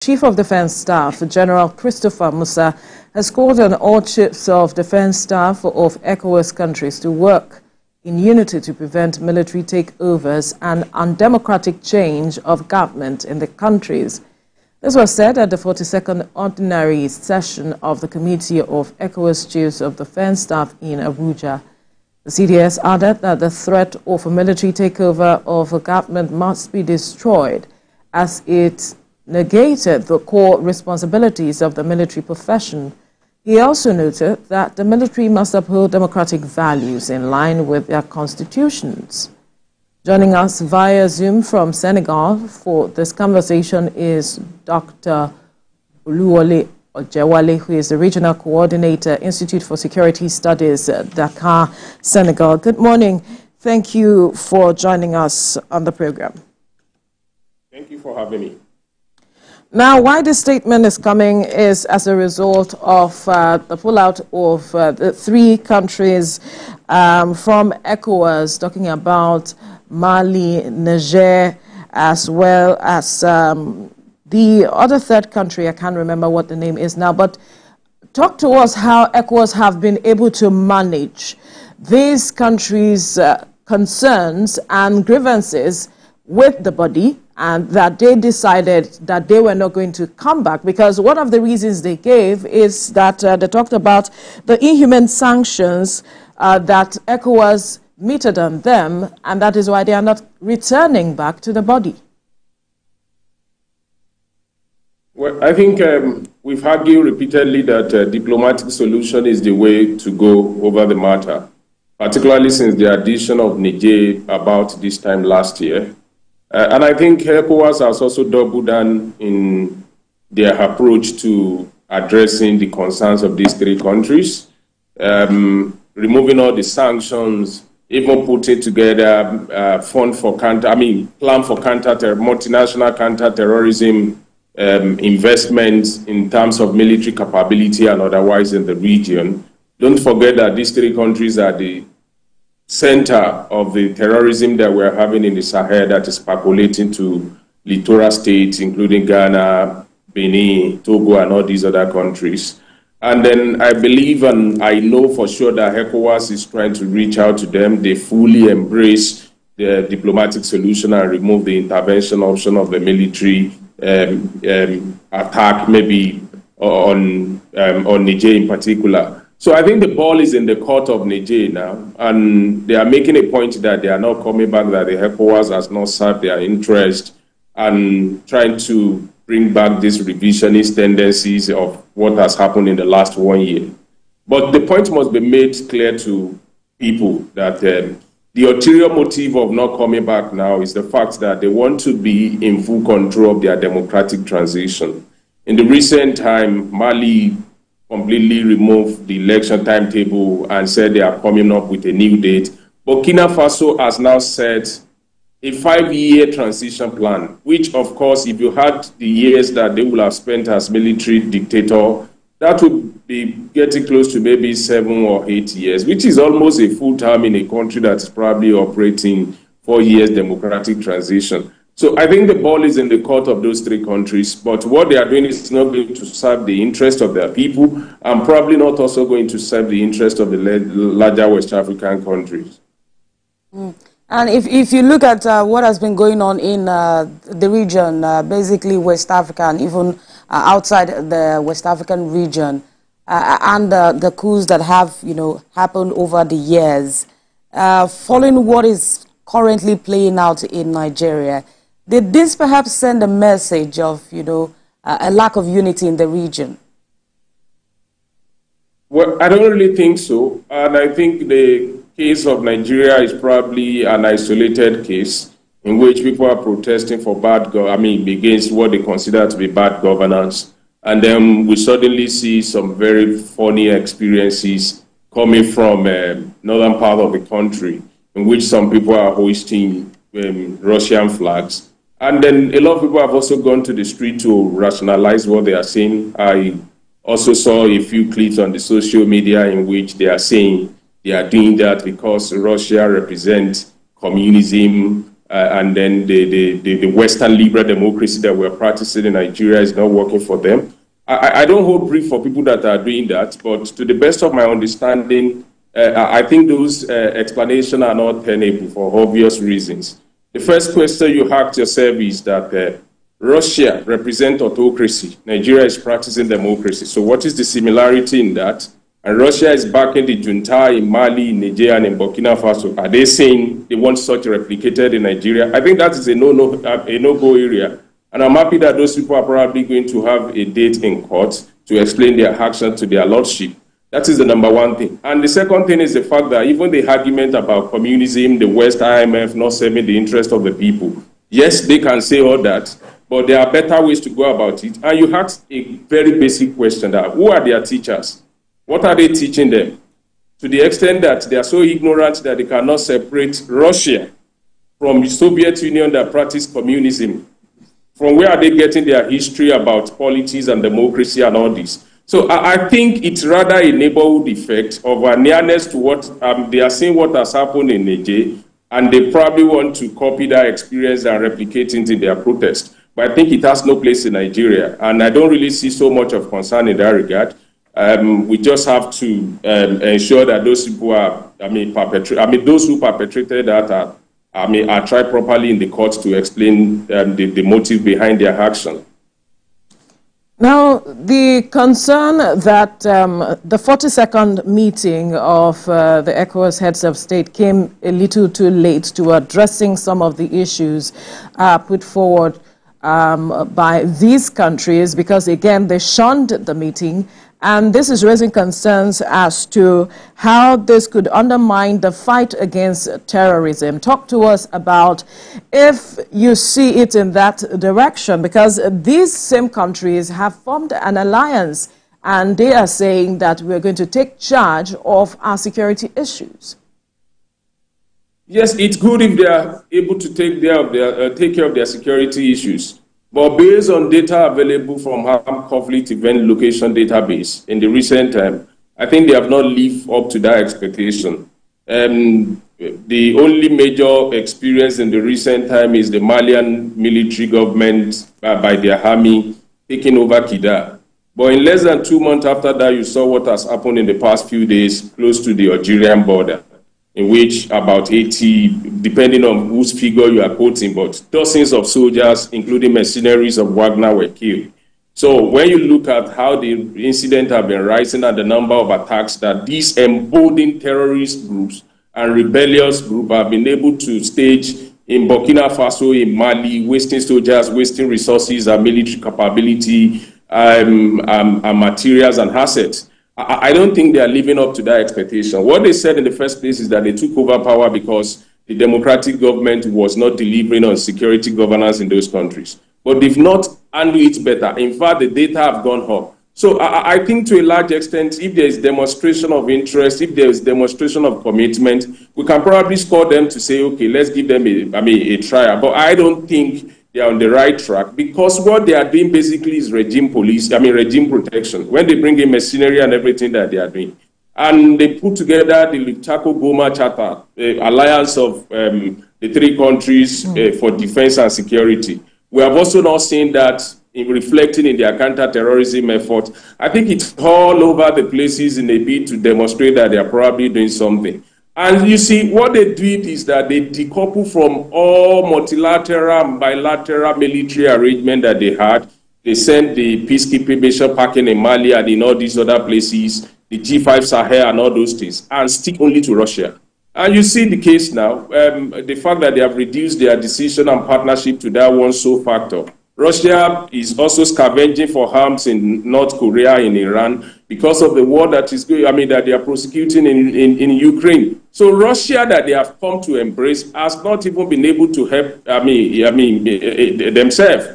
Chief of Defense Staff, General Christopher Musa, has called on all chiefs of defense staff of ECOWAS countries to work in unity to prevent military takeovers and undemocratic change of government in the countries. This was said at the 42nd Ordinary Session of the Committee of ECOWAS Chiefs of Defense Staff in Abuja. The CDS added that the threat of a military takeover of a government must be destroyed, as it negated the core responsibilities of the military profession. He also noted that the military must uphold democratic values in line with their constitutions. Joining us via Zoom from Senegal for this conversation is Dr. Oluwole Ojewale, who is the Regional Coordinator, Institute for Security Studies, Dakar, Senegal. Good morning. Thank you for joining us on the program. Thank you for having me. Now, why this statement is coming is as a result of the pullout of the three countries from ECOWAS, talking about Mali, Niger, as well as the other third country. I can't remember what the name is now, but talk to us how ECOWAS have been able to manage these countries' concerns and grievances with the body, and that they decided that they were not going to come back, because one of the reasons they gave is that they talked about the inhuman sanctions that ECOWAS meted on them, and that is why they are not returning back to the body. Well, I think we've argued repeatedly that a diplomatic solution is the way to go over the matter, particularly since the addition of Niger about this time last year. And I think ECOWAS has also doubled down in their approach to addressing the concerns of these three countries, removing all the sanctions, even putting together plan for multinational counter-terrorism investments in terms of military capability and otherwise in the region. Don't forget that these three countries are the center of the terrorism that we're having in the Sahel that is percolating to littoral states, including Ghana, Benin, Togo, and all these other countries. And then I believe and I know for sure that ECOWAS is trying to reach out to them. They fully embrace the diplomatic solution and remove the intervention option of the military attack, maybe on Niger in particular. So I think the ball is in the court of Niger now, and they are making a point that they are not coming back, that the ECOWAS has not served their interest, and trying to bring back these revisionist tendencies of what has happened in the last 1 year. But the point must be made clear to people that the ulterior motive of not coming back now is the fact that they want to be in full control of their democratic transition. In the recent time, Mali completely removed the election timetable and said they are coming up with a new date. Burkina Faso has now set a 5-year transition plan, which, of course, if you had the years that they will have spent as military dictator, that would be getting close to maybe 7 or 8 years, which is almost a full term in a country that is probably operating 4 years democratic transition. So I think the ball is in the court of those three countries, but what they are doing is not going to serve the interest of their people, and probably not also going to serve the interest of the larger West African countries. And if you look at what has been going on in the region, basically West Africa, and even outside the West African region, and the coups that have happened over the years, following what is currently playing out in Nigeria, did this perhaps send a message of, a lack of unity in the region? Well, I don't really think so. And I think the case of Nigeria is probably an isolated case in which people are protesting for against what they consider to be bad governance. And then we suddenly see some very funny experiences coming from northern part of the country, in which some people are hoisting Russian flags. And then a lot of people have also gone to the street to rationalize what they are saying. I also saw a few clips on the social media in which they are saying they are doing that because Russia represents communism and then the Western liberal democracy that we're practicing in Nigeria is not working for them. I don't hold brief for people that are doing that, but to the best of my understanding, I think those explanations are not tenable for obvious reasons. The first question you ask yourself is that Russia represents autocracy. Nigeria is practicing democracy. So what is the similarity in that? And Russia is backing the junta in Mali, in Niger, and in Burkina Faso. Are they saying they want such replicated in Nigeria? I think that is a no-go area. And I'm happy that those people are probably going to have a date in court to explain their actions to their lordship. That is the number one thing. And the second thing is the fact that even the argument about communism, the West, IMF not serving the interest of the people, yes, they can say all that, but there are better ways to go about it. And you ask a very basic question that, who are their teachers? What are they teaching them? To the extent that they are so ignorant that they cannot separate Russia from the Soviet Union that practiced communism. From where are they getting their history about politics and democracy and all this? So I think it's rather a neighborhood effect of a nearness to what they are seeing what has happened in Niger, and they probably want to copy that experience and replicate it in their protest. But I think it has no place in Nigeria, and I don't really see so much of concern in that regard. We just have to ensure that those people are, those who perpetrated that are tried properly in the courts to explain the motive behind their action. Now, the concern that the 42nd meeting of the ECOWAS heads of state came a little too late to addressing some of the issues put forward by these countries, because, again, they shunned the meeting. And this is raising concerns as to how this could undermine the fight against terrorism. Talk to us about if you see it in that direction, because these same countries have formed an alliance and they are saying that we're going to take charge of our security issues. Yes, it's good if they are able to take care of their security issues. But based on data available from Armed Conflict Event Location Database in the recent time, I think they have not lived up to that expectation. The only major experience in the recent time is the Malian military government by their army taking over Kidal. But in less than 2 months after that, you saw what has happened in the past few days close to the Algerian border, in which about 80, depending on whose figure you are quoting, but dozens of soldiers, including mercenaries of Wagner, were killed. So when you look at how the incident have been rising and the number of attacks that these emboldened terrorist groups and rebellious groups have been able to stage in Burkina Faso, in Mali, wasting soldiers, wasting resources and military capability, and materials and assets, I don't think they are living up to that expectation. What they said in the first place is that they took over power because the democratic government was not delivering on security governance in those countries. But they've not handled it better. In fact, the data have gone up. So I think to a large extent, if there is demonstration of interest, if there is demonstration of commitment, we can probably score them to say, okay, let's give them a trial. But I don't think they are on the right track, because what they are doing basically is regime protection. When they bring in machinery and everything that they are doing. And they put together the Lutako Goma Charter, the alliance of the three countries for defense and security. We have also now seen that in reflecting in their counter-terrorism effort. I think it's all over the places in a bid to demonstrate that they are probably doing something. And you see, what they did is that they decouple from all multilateral and bilateral military arrangement that they had. They sent the peacekeeping mission packing in Mali and in all these other places, the G5 Sahel and all those things, and stick only to Russia. And you see the case now, the fact that they have reduced their decision and partnership to that one sole factor. Russia is also scavenging for arms in North Korea, in Iran, because of the war that is going, that they are prosecuting in Ukraine. So Russia, that they have come to embrace, has not even been able to help, themselves.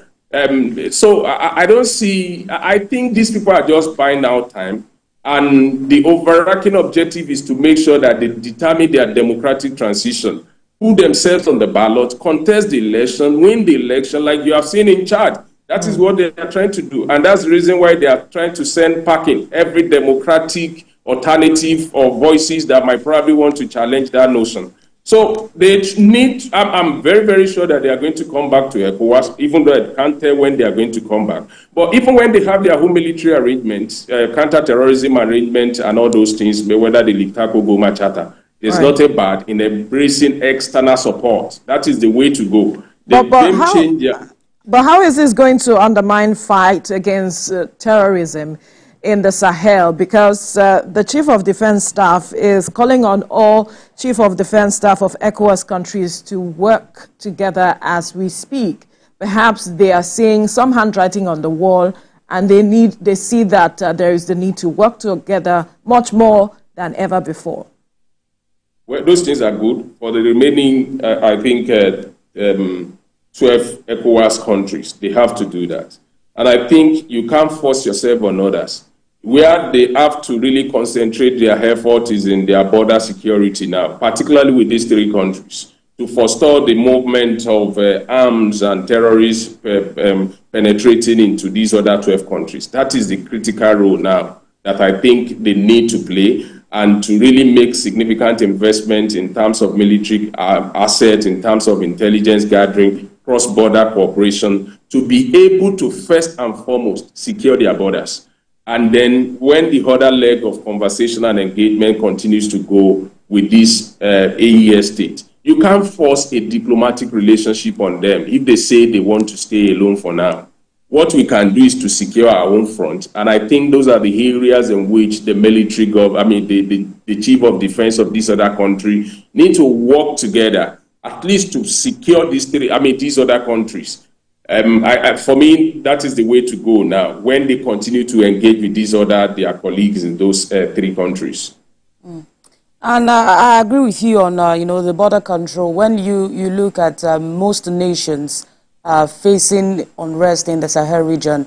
So I don't see, I think these people are just buying out time. And the overarching objective is to make sure that they determine their democratic transition, put themselves on the ballot, contest the election, win the election, like you have seen in Chad. That is what they are trying to do. And that's the reason why they are trying to send packing every democratic alternative or voices that might probably want to challenge that notion. So they need, I'm very, very sure that they are going to come back to ECOWAS, even though I can't tell when they are going to come back. But even when they have their own military arrangements, counter-terrorism arrangements and all those things, whether the Liktako Goma Charter, it's not a bad in embracing external support. That is the way to go. But how is this going to undermine fight against terrorism in the Sahel? Because the Chief of Defense Staff is calling on all Chief of Defense Staff of ECOWAS countries to work together as we speak. Perhaps they are seeing some handwriting on the wall, and they see that there is the need to work together much more than ever before. Well, those things are good. For the remaining, I think, 12 ECOWAS countries, they have to do that. And I think you can't force yourself on others. Where they have to really concentrate their effort is in their border security now, particularly with these 3 countries, to forestall the movement of arms and terrorists penetrating into these other 12 countries. That is the critical role now that I think they need to play, and to really make significant investment in terms of military assets, in terms of intelligence gathering, cross-border cooperation, to be able to first and foremost secure their borders. And then when the other leg of conversation and engagement continues to go with this AES state, you can't force a diplomatic relationship on them if they say they want to stay alone for now. What we can do is to secure our own front. And I think those are the areas in which the military the chief of defense of this other country need to work together, at least to secure these other countries. For me, that is the way to go now, when they continue to engage with their colleagues in those 3 countries. And I agree with you on, the border control. When you look at most nations facing unrest in the Sahel region,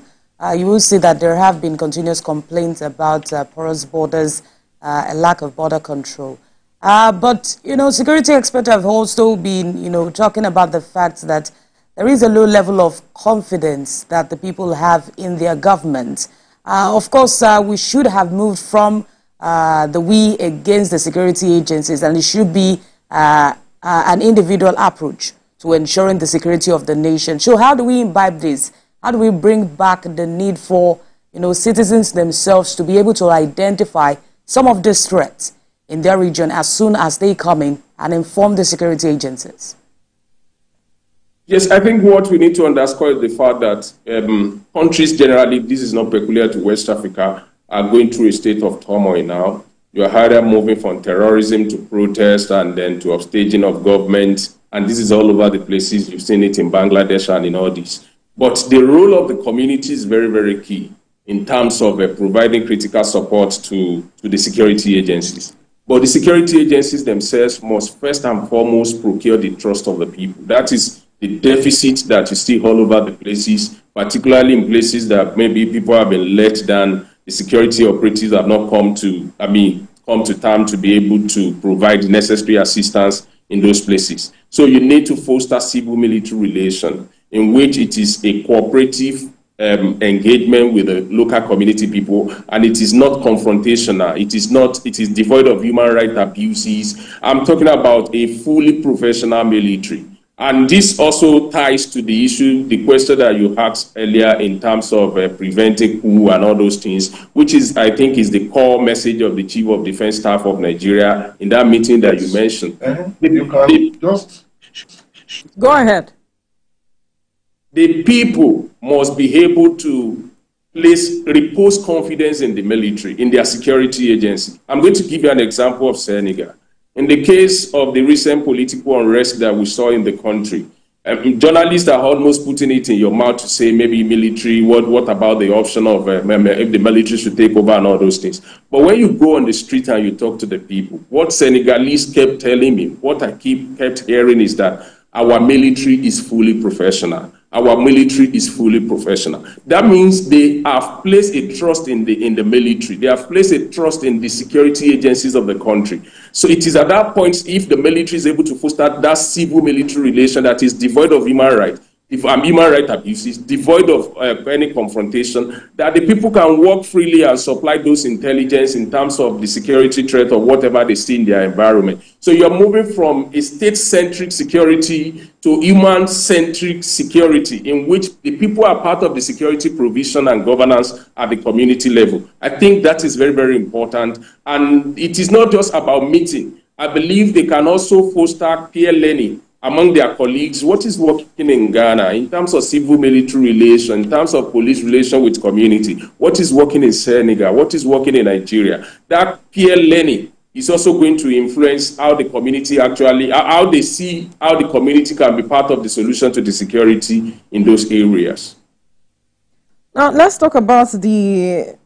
you will see that there have been continuous complaints about porous borders, a lack of border control. But, security experts have also been, talking about the fact that there is a low level of confidence that the people have in their government. Of course, we should have moved from the we against the security agencies, and it should be an individual approach to ensuring the security of the nation. So how do we imbibe this? How do we bring back the need for citizens themselves to be able to identify some of these threats in their region as soon as they come in and inform the security agencies? Yes, I think what we need to underscore is the fact that countries generally, this is not peculiar to West Africa, are going through a state of turmoil now. You are either moving from terrorism to protest and then to upstaging of government. And this is all over the places. You've seen it in Bangladesh and in all this. But the role of the community is very, very key in terms of providing critical support to the security agencies. But the security agencies themselves must first and foremost procure the trust of the people. That is the deficit that you see all over the places, particularly in places that maybe people have been let down. The security operatives have not come to term to be able to provide the necessary assistance in those places. So you need to foster civil-military relation in which it is a cooperative engagement with the local community people, and it is not confrontational. It is devoid of human rights abuses. I'm talking about a fully professional military. And this also ties to the issue, the question that you asked earlier in terms of preventing coup and all those things, which is, I think, is the core message of the Chief of Defense Staff of Nigeria in that meeting that you mentioned. You can just go ahead. The people must be able to repose confidence in the military, in their security agency. I'm going to give you an example of Senegal. In the case of the recent political unrest that we saw in the country, journalists are almost putting it in your mouth to say maybe military, what about the option of if the military should take over and all those things. But when you go on the street and you talk to the people, what Senegalese kept telling me, what I kept hearing is that our military is fully professional. Our military is fully professional. That means they have placed a trust in the military. They have placed a trust in the security agencies of the country. So it is at that point, if the military is able to foster that civil-military relation that is devoid of human rights, human rights abuses, devoid of any confrontation, that the people can work freely and supply those intelligence in terms of the security threat or whatever they see in their environment. So you're moving from a state-centric security to human-centric security, in which the people are part of the security provision and governance at the community level. I think that is very, very important. And it is not just about meeting. I believe they can also foster peer learning among their colleagues. What is working in Ghana in terms of civil-military relations, in terms of police relation with community? What is working in Senegal? What is working in Nigeria? That peer learning is also going to influence how the community actually, how they see how the community can be part of the solution to the security in those areas. Now, let's talk about the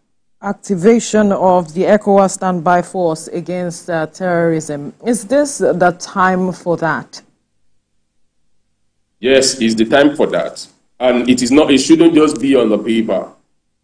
activation of the ECOWAS standby force against terrorism. Is this the time for that? Yes, it's the time for that. And it is not, it shouldn't just be on the paper.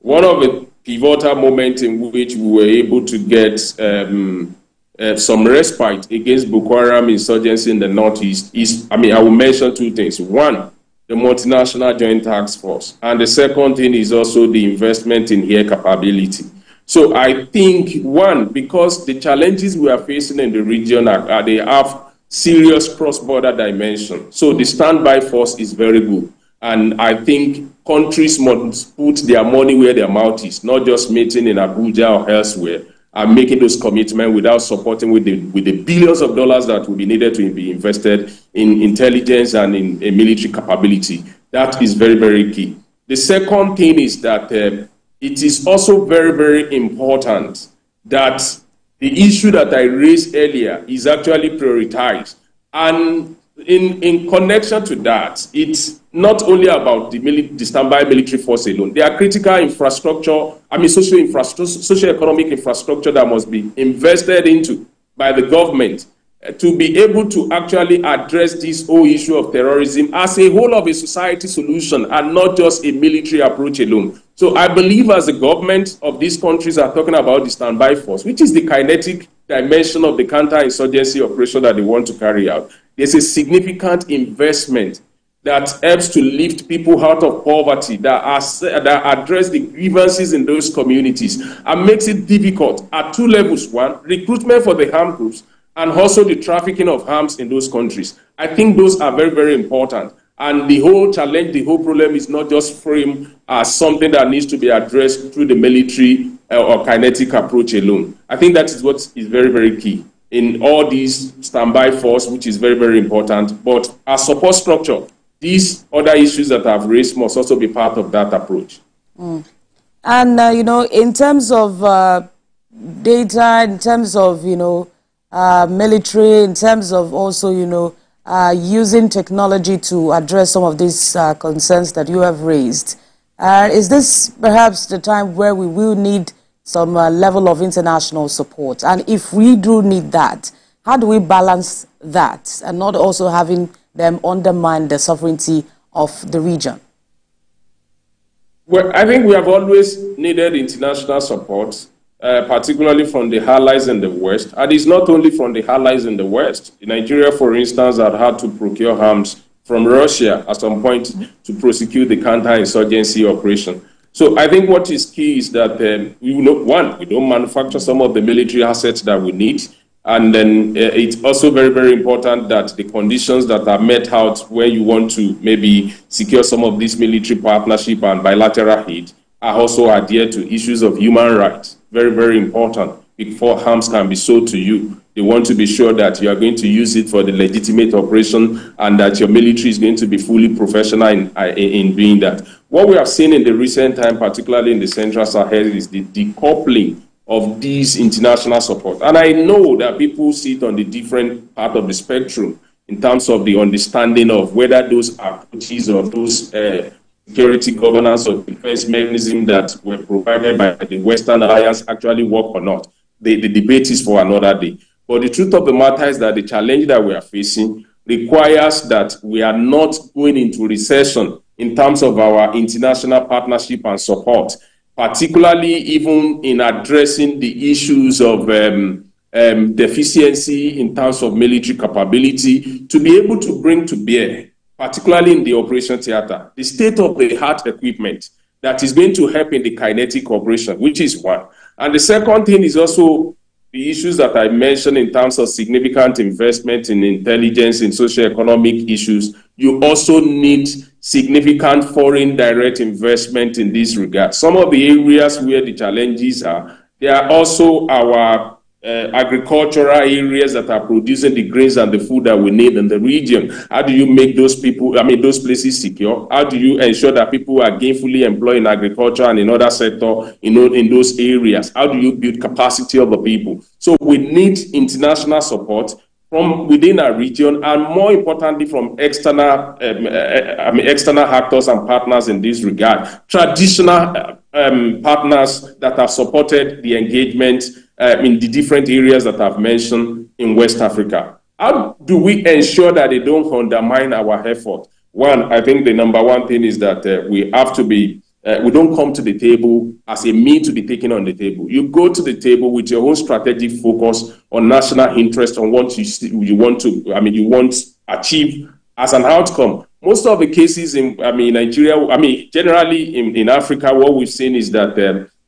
One of the pivotal moments in which we were able to get some respite against Boko Haram insurgency in the Northeast is, I will mention two things. One, the multinational joint task force. And the second thing is also the investment in air capability. So I think, one, because the challenges we are facing in the region they have serious cross-border dimension. So the standby force is very good. And I think countries must put their money where their mouth is, not just meeting in Abuja or elsewhere, and making those commitments without supporting with the billions of dollars that will be needed to be invested in intelligence and in military capability. That is very, very key. The second thing is that it is also very, very important that the issue that I raised earlier is actually prioritized. And in connection to that, it's not only about the standby military force alone. There are critical infrastructure, socio-economic infrastructure that must be invested into by the government to be able to actually address this whole issue of terrorism as a whole of a society solution and not just a military approach alone. So I believe as the government of these countries are talking about the standby force, which is the kinetic dimension of the counter-insurgency operation that they want to carry out, there's a significant investment that helps to lift people out of poverty, that address the grievances in those communities, and makes it difficult at two levels. One, recruitment for the armed groups, and also the trafficking of arms in those countries. I think those are very, very important. And the whole challenge, the whole problem is not just framed as something that needs to be addressed through the military or kinetic approach alone. I think that is what is very, very key in all these standby force, which is very, very important. But as support structure, these other issues that I've raised must also be part of that approach. And, in terms of data, in terms of, military, in terms of also, using technology to address some of these concerns that you have raised, is this perhaps the time where we will need some level of international support? And if we do need that, how do we balance that and not also having them undermine the sovereignty of the region? Well, I think we have always needed international support, particularly from the allies in the West. And it's not only from the allies in the West. Nigeria, for instance, had to procure arms from Russia at some point to prosecute the counter-insurgency operation. So I think what is key is that, one, we don't manufacture some of the military assets that we need. And then it's also very, very important that the conditions that are met out when you want to maybe secure some of these military partnership and bilateral aid are also adhered to issues of human rights. Very, very important. Before arms can be sold to you, they want to be sure that you are going to use it for the legitimate operation and that your military is going to be fully professional in doing that. What we have seen in the recent time, particularly in the Central Sahel, is the decoupling of these international support. And I know that people sit on the different part of the spectrum in terms of the understanding of whether those approaches or those security governance or defense mechanism that were provided by the Western Alliance actually work or not. The debate is for another day. But the truth of the matter is that the challenge that we are facing requires that we are not going into recession in terms of our international partnership and support, particularly even in addressing the issues of deficiency in terms of military capability, to be able to bring to bear particularly in the operation theater, the state-of-the-art equipment that is going to help in the kinetic operation, which is one. And the second thing is also the issues that I mentioned in terms of significant investment in intelligence, in socio-economic issues. You also need significant foreign direct investment in this regard. Some of the areas where the challenges are, there are also our agricultural areas that are producing the grains and the food that we need in the region. How do you make those those places secure? How do you ensure that people are gainfully employed in agriculture and in other sectors, in those areas? How do you build capacity of the people? So we need international support from within our region, and more importantly, from external actors and partners in this regard. Traditional partners that have supported the engagement in the different areas that I've mentioned in West Africa. How do we ensure that they don't undermine our effort? One, I think the number one thing is that we have to be, we don't come to the table as a mean to be taken on the table. You go to the table with your own strategic focus on national interest, on what you want to achieve as an outcome. Most of the cases in Nigeria, generally in Africa, what we've seen is that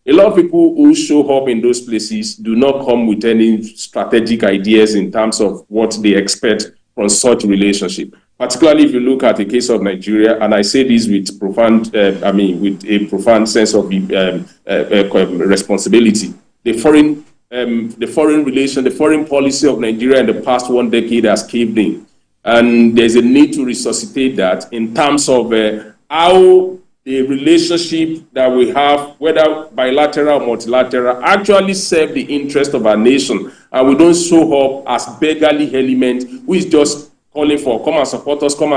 a lot of people who show up in those places do not come with any strategic ideas in terms of what they expect from such relationship. Particularly if you look at the case of Nigeria, and I say this with profound, with a profound sense of responsibility. The foreign relation, the foreign policy of Nigeria in the past 1 decade has caved in, and there's a need to resuscitate that in terms of how the relationship that we have, whether bilateral or multilateral, actually serve the interest of our nation, and we don't show up as beggarly element who is just calling for come and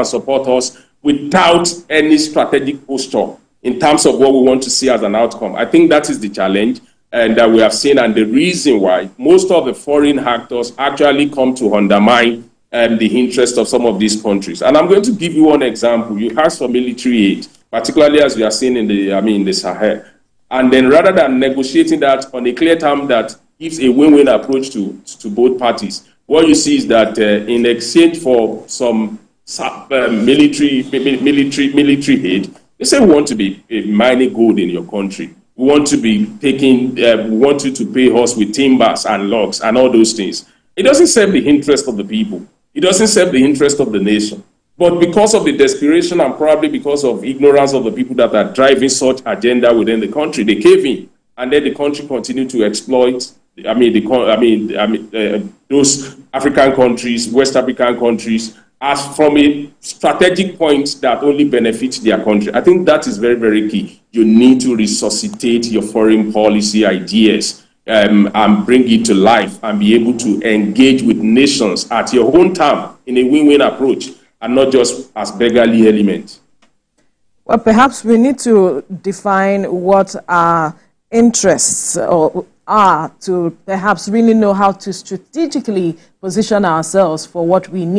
support us without any strategic posture in terms of what we want to see as an outcome. I think that is the challenge and that we have seen, and the reason why most of the foreign actors actually come to undermine the interest of some of these countries. And I'm going to give you one example. You asked for military aid, particularly as we are seeing in the Sahel. And then rather than negotiating that on a clear term that gives a win-win approach to both parties, what you see is that in exchange for some military aid, they say we want to be mining gold in your country. We want to be taking, we want you to pay us with timbers and logs and all those things. It doesn't serve the interest of the people. It doesn't serve the interest of the nation. But because of the desperation and probably because of ignorance of the people that are driving such agenda within the country, they cave in, and then the country continue to exploit. Those African countries, West African countries, as from a strategic point that only benefits their country. I think that is very, very key. You need to resuscitate your foreign policy ideas and bring it to life and be able to engage with nations at your own time in a win-win approach, and not just as beggarly elements. Well, perhaps we need to define what our interests are to perhaps really know how to strategically position ourselves for what we need.